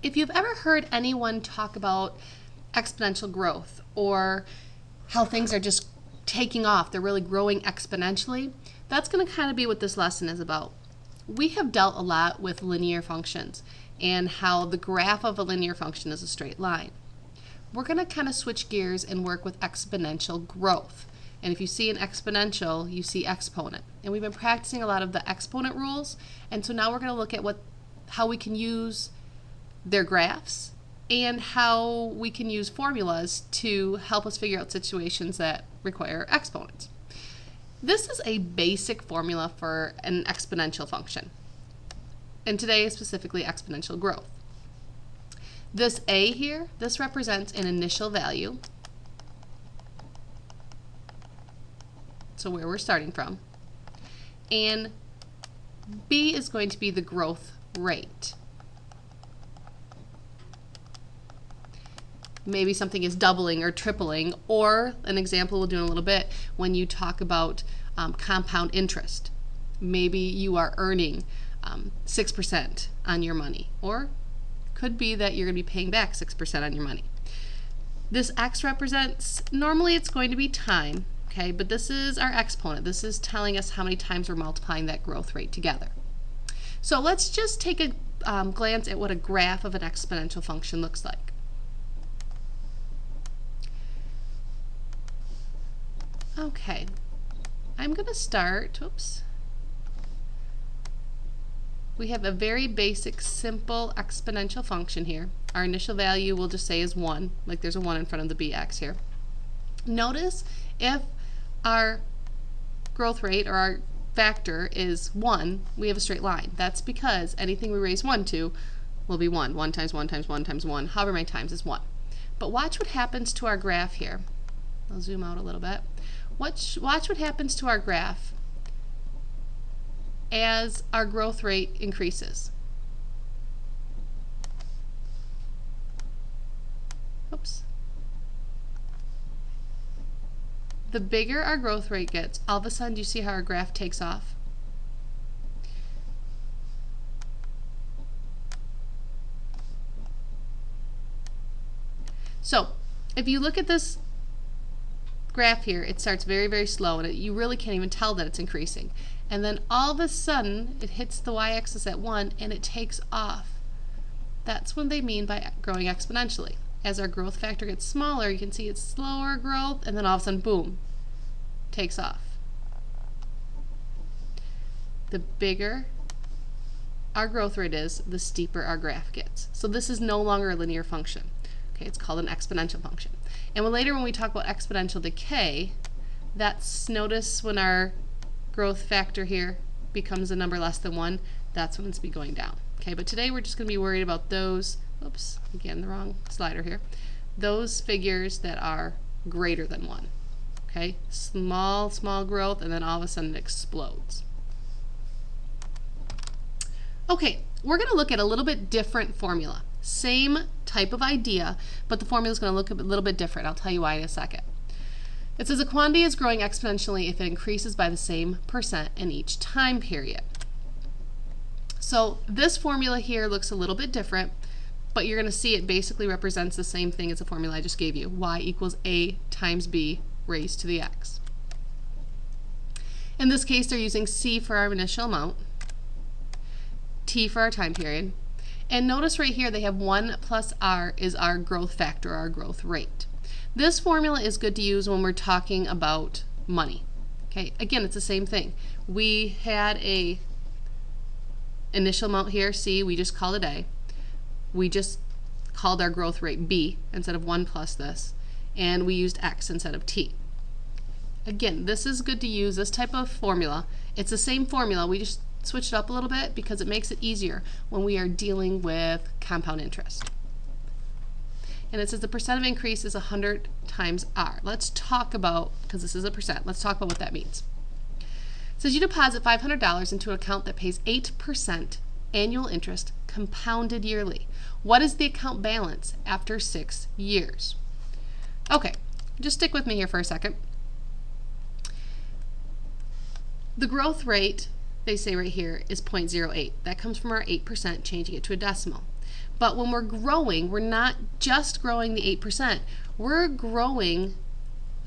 If you've ever heard anyone talk about exponential growth or how things are just taking off, they're really growing exponentially, that's going to kind of be what this lesson is about. We have dealt a lot with linear functions and how the graph of a linear function is a straight line. We're going to kind of switch gears and work with exponential growth. And if you see an exponential, you see exponent. And we've been practicing a lot of the exponent rules, and so now we're going to look at how we can use their graphs and how we can use formulas to help us figure out situations that require exponents. This is a basic formula for an exponential function, and today specifically exponential growth. This A here, this represents an initial value, so where we're starting from, and B is going to be the growth rate. Maybe something is doubling or tripling, or an example we'll do in a little bit when you talk about compound interest. Maybe you are earning 6% on your money, or could be that you're going to be paying back 6% on your money. This X represents, normally it's going to be time, okay, but this is our exponent. This is telling us how many times we're multiplying that growth rate together. So let's just take a glance at what a graph of an exponential function looks like. Okay, I'm going to start, we have a very basic, simple exponential function here. Our initial value we'll just say is 1, like there's a 1 in front of the bx here. Notice if our growth rate or our factor is 1, we have a straight line. That's because anything we raise 1 to will be 1. 1 times 1 times 1 times 1, however many times is 1. But watch what happens to our graph here. I'll zoom out a little bit. Watch what happens to our graph as our growth rate increases. Oops. The bigger our growth rate gets, all of a sudden, do you see how our graph takes off? So, if you look at this graph here, it starts very, very slow, and you really can't even tell that it's increasing. And then all of a sudden, it hits the y-axis at 1, and it takes off. That's what they mean by growing exponentially. As our growth factor gets smaller, you can see it's slower growth, and then all of a sudden, boom, takes off. The bigger our growth rate is, the steeper our graph gets. So this is no longer a linear function. Okay, it's called an exponential function. And later when we talk about exponential decay, notice when our growth factor here becomes a number less than 1, that's when it's be going down. Okay, but today we're just going to be worried about those, oops, again the wrong slider here, those figures that are greater than 1. Okay, small growth, and then all of a sudden it explodes. Okay, we're going to look at a little bit different formula. Same type of idea, but the formula is going to look a little bit different. I'll tell you why in a second. It says a quantity is growing exponentially if it increases by the same percent in each time period. So this formula here looks a little bit different, but you're going to see it basically represents the same thing as the formula I just gave you. Y equals A times B raised to the x. In this case, they're using C for our initial amount, T for our time period, and notice right here they have 1 plus R is our growth factor, our growth rate. This formula is good to use when we're talking about money. Okay, again, it's the same thing. We had a initial amount here, C, we just called it A. We just called our growth rate B instead of 1 plus this, and we used X instead of T. Again, this is good to use, this type of formula. It's the same formula, we just switched it up a little bit because it makes it easier when we are dealing with compound interest. And it says the percent of increase is 100 times R. Let's talk about, because this is a percent, let's talk about what that means. It says you deposit $500 into an account that pays 8% annual interest compounded yearly. What is the account balance after 6 years? Okay, just stick with me here for a second. The growth rate, they say right here, is 0.08. That comes from our 8% changing it to a decimal. But when we're growing, we're not just growing the 8%, we're growing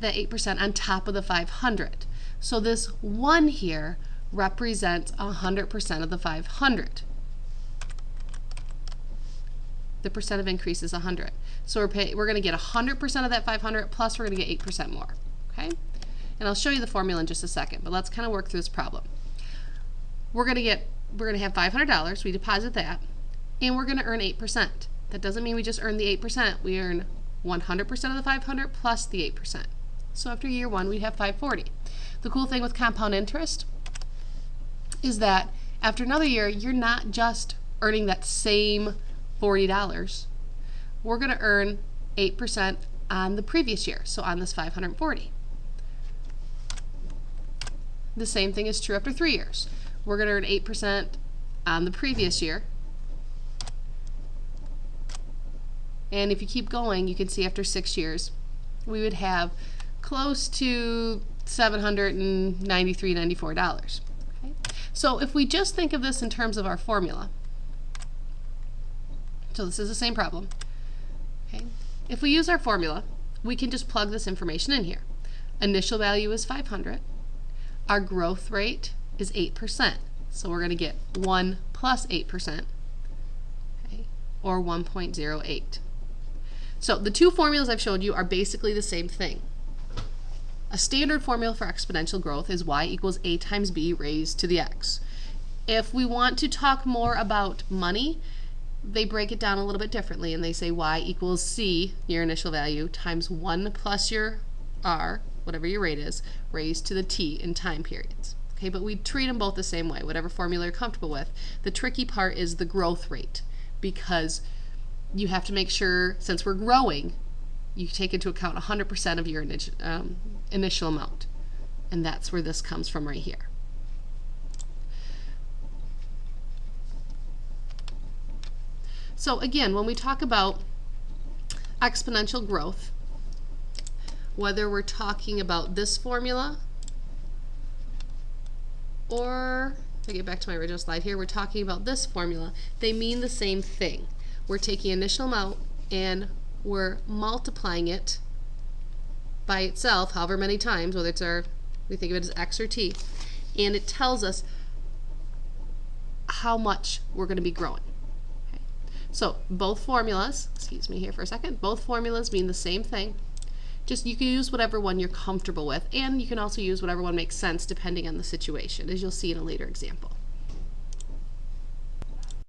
the 8% on top of the 500. So this 1 here represents 100% of the 500. The percent of increase is 100. So we're going to get 100% of that 500 plus we're going to get 8% more. Okay? And I'll show you the formula in just a second, but let's kind of work through this problem. We're going to have $500, we deposit that, and we're going to earn 8%. That doesn't mean we just earn the 8%. We earn 100% of the 500 plus the 8%. So after year 1, we'd have $540. The cool thing with compound interest is that after another year, you're not just earning that same $40. We're going to earn 8% on the previous year, so on this 540. The same thing is true after 3 years. We're going to earn 8% on the previous year. And if you keep going, you can see after 6 years, we would have close to $793, $94. Okay? So if we just think of this in terms of our formula, so this is the same problem. Okay? If we use our formula, we can just plug this information in here. Initial value is 500. Our growth rate is 8%. So we're going to get 1 plus 8%, okay, or 1.08. So the two formulas I've showed you are basically the same thing. A standard formula for exponential growth is y equals a times b raised to the x. If we want to talk more about money, they break it down a little bit differently, and they say y equals c, your initial value, times 1 plus your r, whatever your rate is, raised to the t in time periods. Okay, but we treat them both the same way, whatever formula you're comfortable with. The tricky part is the growth rate, because you have to make sure, since we're growing, you take into account 100% of your initial amount. And that's where this comes from right here. So again, when we talk about exponential growth, whether we're talking about this formula or, if I get back to my original slide here, we're talking about this formula, they mean the same thing. We're taking initial amount and we're multiplying it by itself, however many times, whether it's we think of it as x or t, and it tells us how much we're going to be growing. Okay. So both formulas, excuse me here for a second, both formulas mean the same thing. Just you can use whatever one you're comfortable with, and you can also use whatever one makes sense depending on the situation, as you'll see in a later example.